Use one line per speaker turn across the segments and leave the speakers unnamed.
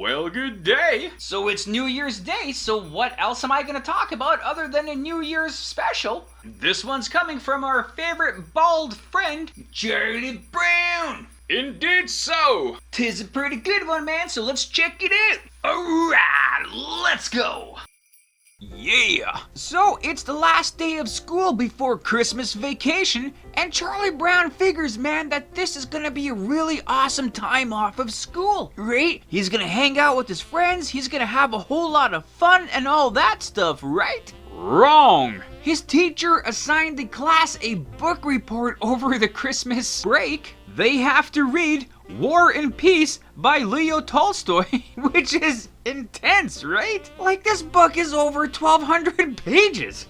Well, good day.
So it's New Year's Day, so what else am I going to talk about other than a New Year's special? This one's coming from our favorite bald friend, Charlie Brown.
Indeed so.
'Tis a pretty good one, man, so let's check it out. Alright, let's go. Yeah! So it's the last day of school before Christmas vacation, and Charlie Brown figures, man, that this is gonna be a really awesome time off of school, right? He's gonna hang out with his friends, he's gonna have a whole lot of fun and all that stuff, right?
Wrong.
His teacher assigned the class a book report over the Christmas break. They have to read War and Peace by Leo Tolstoy, which is intense, right? Like, this book is over 1,200 pages.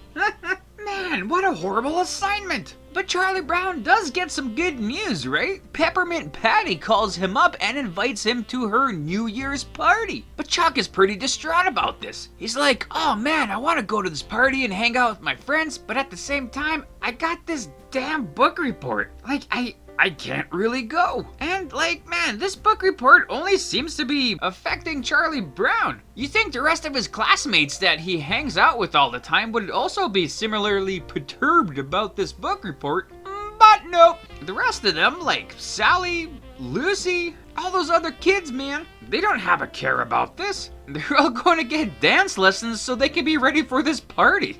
Man, what a horrible assignment. But Charlie Brown does get some good news, right? Peppermint Patty calls him up and invites him to her New Year's party. But Chuck is pretty distraught about this. He's like, oh man, I want to go to this party and hang out with my friends, but at the same time, I got this damn book report. Like, I can't really go. And like, man, this book report only seems to be affecting Charlie Brown. You think the rest of his classmates that he hangs out with all the time would also be similarly perturbed about this book report, but nope. The rest of them, like Sally, Lucy, all those other kids, man, they don't have a care about this. They're all going to get dance lessons so they can be ready for this party.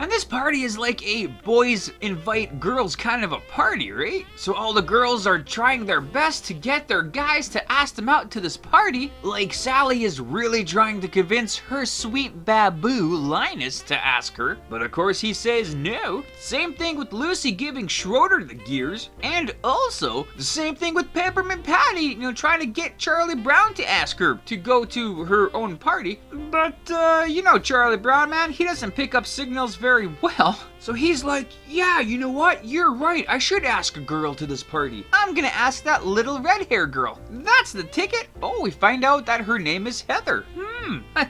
And this party is like a boys invite girls kind of a party, right? So all the girls are trying their best to get their guys to ask them out to this party. Like Sally is really trying to convince her sweet baboo, Linus, to ask her. But of course he says no. Same thing with Lucy giving Schroeder the gears. And also the same thing with Peppermint Patty, trying to get Charlie Brown to ask her to go to her own party. But Charlie Brown, man, he doesn't pick up signals very well. So he's like, yeah, you know what? You're right. I should ask a girl to this party. I'm gonna ask that little red hair girl. That's the ticket. Oh, we find out that her name is Heather.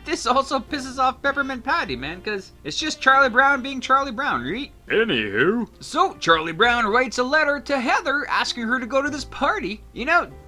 This also pisses off Peppermint Patty, man, because it's just Charlie Brown being Charlie Brown, right?
Anywho.
So Charlie Brown writes a letter to Heather asking her to go to this party.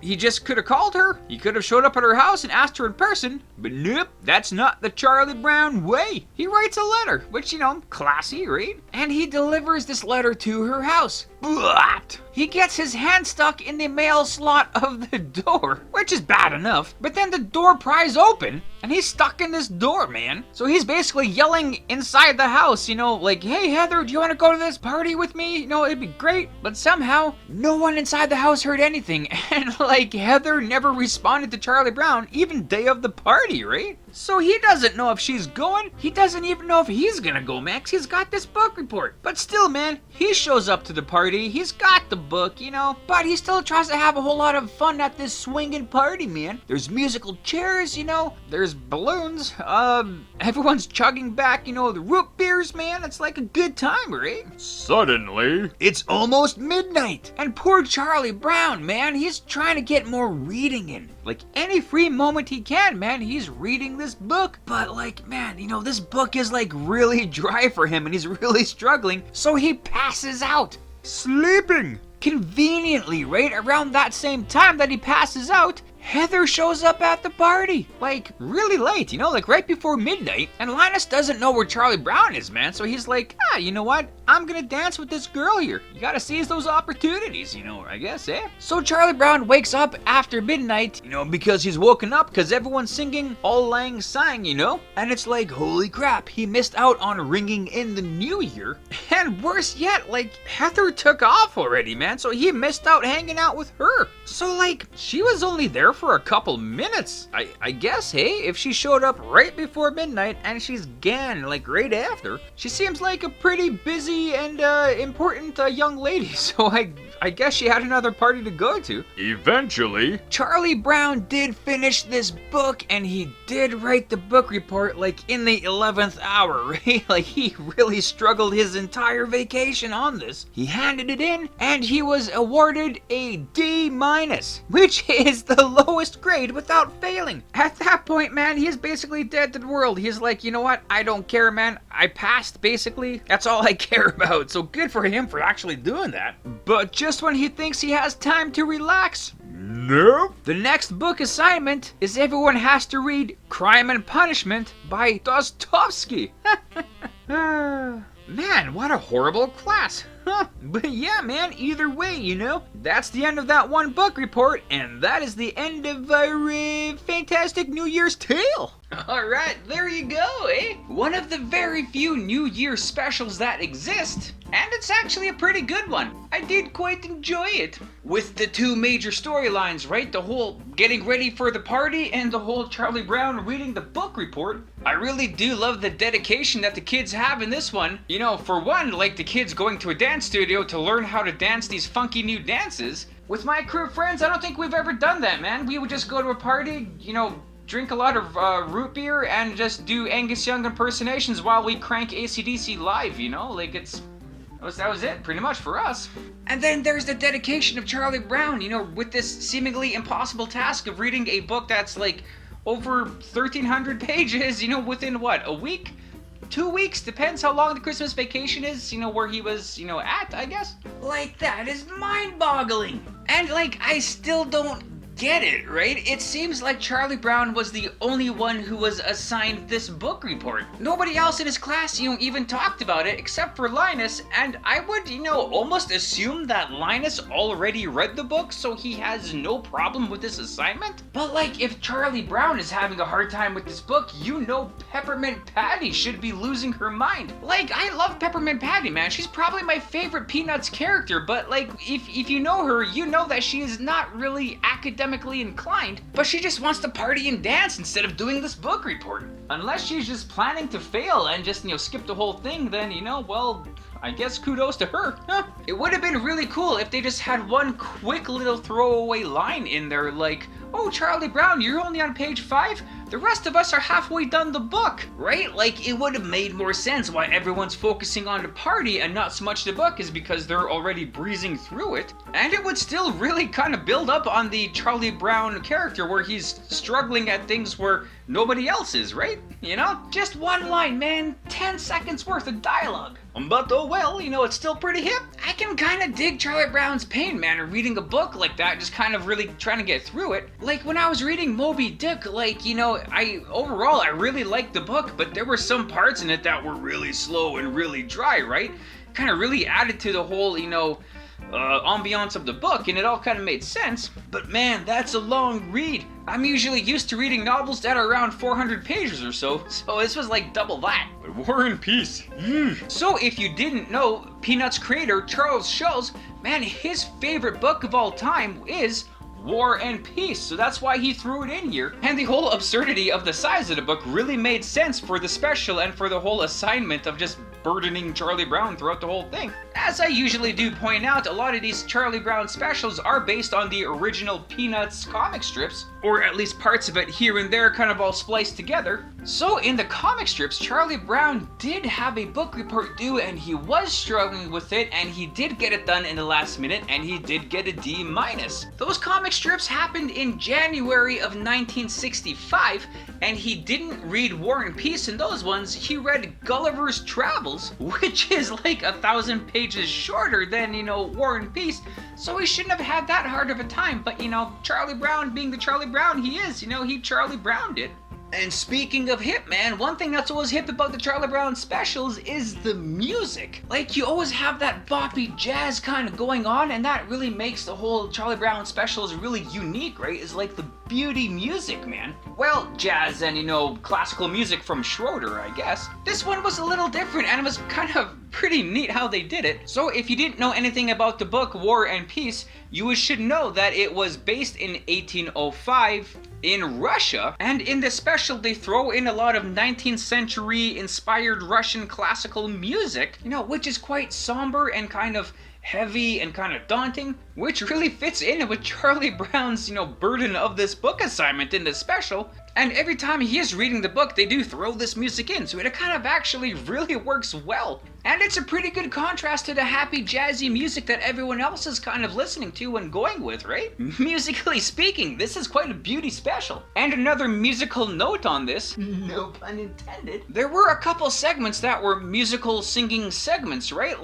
He just could have called her. He could have showed up at her house and asked her in person. But nope, that's not the Charlie Brown way. He writes a letter, which, classy, right? And he delivers this letter to her house. But he gets his hand stuck in the mail slot of the door, which is bad enough. But then the door pries open and he's stuck in this door, man. So he's basically yelling inside the house, like, hey Heather, do you want to go to this party with me? It'd be great. But somehow no one inside the house heard anything. And like, Heather never responded to Charlie Brown, even day of the party, right? So he doesn't know if she's going. He doesn't even know if he's gonna go, Max. He's got this book report. But still, man, he shows up to the party. He's got the book, but he still tries to have a whole lot of fun at this swinging party, man. There's musical chairs, there's balloons. Everyone's chugging back, the root beers, man. It's like a good time, right?
Suddenly,
it's almost midnight. And poor Charlie Brown, man, he's trying to get more reading in. Like, any free moment he can, man, he's reading this book. But like, man, this book is like really dry for him and he's really struggling. So he passes out. Sleeping. Conveniently, right around that same time that he passes out, Heather shows up at the party, like really late, like right before midnight. And Linus doesn't know where Charlie Brown is, man. So he's like, you know what? I'm gonna dance with this girl here. You gotta seize those opportunities, I guess, eh? So Charlie Brown wakes up after midnight, because he's woken up because everyone's singing Auld Lang Syne, And it's like, holy crap, he missed out on ringing in the new year. And worse yet, like, Heather took off already, man. So he missed out hanging out with her. So like, she was only there for a couple minutes, I guess, hey? If she showed up right before midnight and she's gone like right after, she seems like a pretty busy and important young lady, so I guess she had another party to go to.
Eventually,
Charlie Brown did finish this book and he did write the book report like in the 11th hour, right? Like, he really struggled his entire vacation on this. He handed it in and he was awarded a D-, which is the lowest grade without failing. At that point, man, he's basically dead to the world. He's like, you know what? I don't care, man. I passed, basically. That's all I care about. So good for him for actually doing that. But just when he thinks he has time to relax,
Nope.
The next book assignment is everyone has to read Crime and Punishment by Dostoevsky. Man, what a horrible class. But yeah, man, either way, that's the end of that one book report, and that is the end of our fantastic New Year's tale. Alright, there you go, eh? One of the very few New Year's specials that exist, and it's actually a pretty good one. I did quite enjoy it. With the two major storylines, right? The whole getting ready for the party and the whole Charlie Brown reading the book report. I really do love the dedication that the kids have in this one. For one, like the kids going to a dance studio to learn how to dance these funky new dances. With my crew of friends, I don't think we've ever done that, man. We would just go to a party, drink a lot of root beer and just do Angus Young impersonations while we crank AC/DC live, that was it, pretty much, for us. And then there's the dedication of Charlie Brown, with this seemingly impossible task of reading a book that's like over 1,300 pages, within what, a week? 2 weeks? Depends how long the Christmas vacation is, where he was, at, I guess. Like, that is mind-boggling. And, I still don't get it, right? It seems like Charlie Brown was the only one who was assigned this book report. Nobody else in his class, even talked about it except for Linus, and I would, almost assume that Linus already read the book, so he has no problem with this assignment. But if Charlie Brown is having a hard time with this book, Peppermint Patty should be losing her mind. I love Peppermint Patty, man. She's probably my favorite Peanuts character, but if you know her, you know that she is not really academically inclined, but she just wants to party and dance instead of doing this book report. Unless she's just planning to fail and just, skip the whole thing, then, well, I guess kudos to her. It would have been really cool if they just had one quick little throwaway line in there oh, Charlie Brown, you're only on page 5? The rest of us are halfway done the book, right? It would have made more sense why everyone's focusing on the party and not so much the book is because they're already breezing through it. And it would still really kind of build up on the Charlie Brown character where he's struggling at things where nobody else is, right? Just one line, man, 10 seconds worth of dialogue. But oh well, it's still pretty hip. I can kind of dig Charlie Brown's pain, man, reading a book like that, just kind of really trying to get through it. When I was reading Moby Dick, I really liked the book, but there were some parts in it that were really slow and really dry, right? Kind of really added to the whole, ambiance of the book, and it all kind of made sense. But man, that's a long read. I'm usually used to reading novels that are around 400 pages or so this was double that.
But War and Peace.
So if you didn't know, Peanuts creator Charles Schulz, man, his favorite book of all time is War and Peace, so that's why he threw it in here. And the whole absurdity of the size of the book really made sense for the special and for the whole assignment of just burdening Charlie Brown throughout the whole thing. As I usually do point out, a lot of these Charlie Brown specials are based on the original Peanuts comic strips, or at least parts of it here and there kind of all spliced together. So in the comic strips, Charlie Brown did have a book report due and he was struggling with it and he did get it done in the last minute and he did get a D-. Those comic strips happened in January of 1965 and he didn't read War and Peace in those ones, he read Gulliver's Travels, which is 1,000 pages shorter than, War and Peace, so he shouldn't have had that hard of a time, but Charlie Brown being the Charlie Brown he is, he Charlie Browned it. And speaking of hip, man, one thing that's always hip about the Charlie Brown specials is the music. You always have that boppy jazz kind of going on, and that really makes the whole Charlie Brown specials really unique, right? Is the beauty music, man. Well, jazz and, classical music from Schroeder, I guess. This one was a little different, and it was kind of pretty neat how they did it. So if you didn't know anything about the book War and Peace, you should know that it was based in 1805 in Russia, and in the special they throw in a lot of 19th century inspired Russian classical music, which is quite somber and kind of heavy and kind of daunting, which really fits in with Charlie Brown's, burden of this book assignment in the special. And every time he is reading the book, they do throw this music in, so it kind of actually really works well. And it's a pretty good contrast to the happy jazzy music that everyone else is kind of listening to and going with, right? Musically speaking, this is quite a beauty special. And another musical note on this, no pun intended, there were a couple segments that were musical singing segments, right?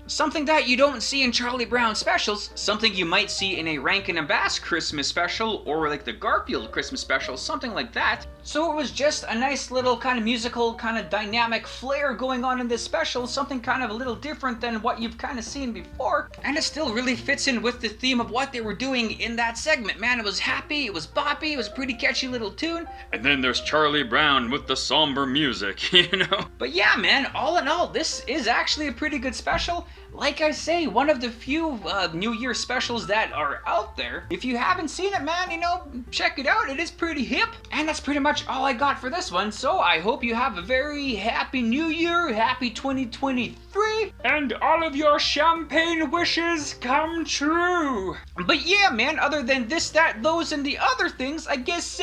Something that you don't see in Charlie Brown specials, some something you might see in a Rankin and Bass Christmas special or like the Garfield Christmas special, something like that. So it was just a nice little kind of musical, kind of dynamic flair going on in this special, something kind of a little different than what you've kind of seen before, and it still really fits in with the theme of what they were doing in that segment. Man, it was happy, it was boppy, it was a pretty catchy little tune.
And then there's Charlie Brown with the somber music, you know?
But yeah, man, all in all, this is actually a pretty good special. Like I say, one of the few New Year specials that are out there. If you haven't seen it, man, you know, check it out. It is pretty hip. And that's pretty much all I got for this one. So I hope you have a very happy New Year, happy 2023, and all of your champagne wishes come true. But yeah, man, other than this, that, those, and the other things, I guess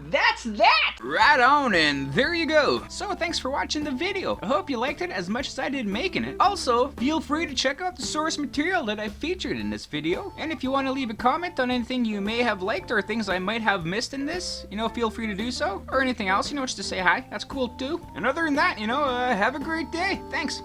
that's that. Right on, and there you go. So thanks for watching the video. I hope you liked it as much as I did making it. Also, feel free to check out the source material that I featured in this video. And if you want to leave a comment on anything you may have liked or things I might have missed in this, you know, feel free to do so. Or anything else, you know, just to say hi. That's cool too. And other than that, you know, have a great day. Thanks.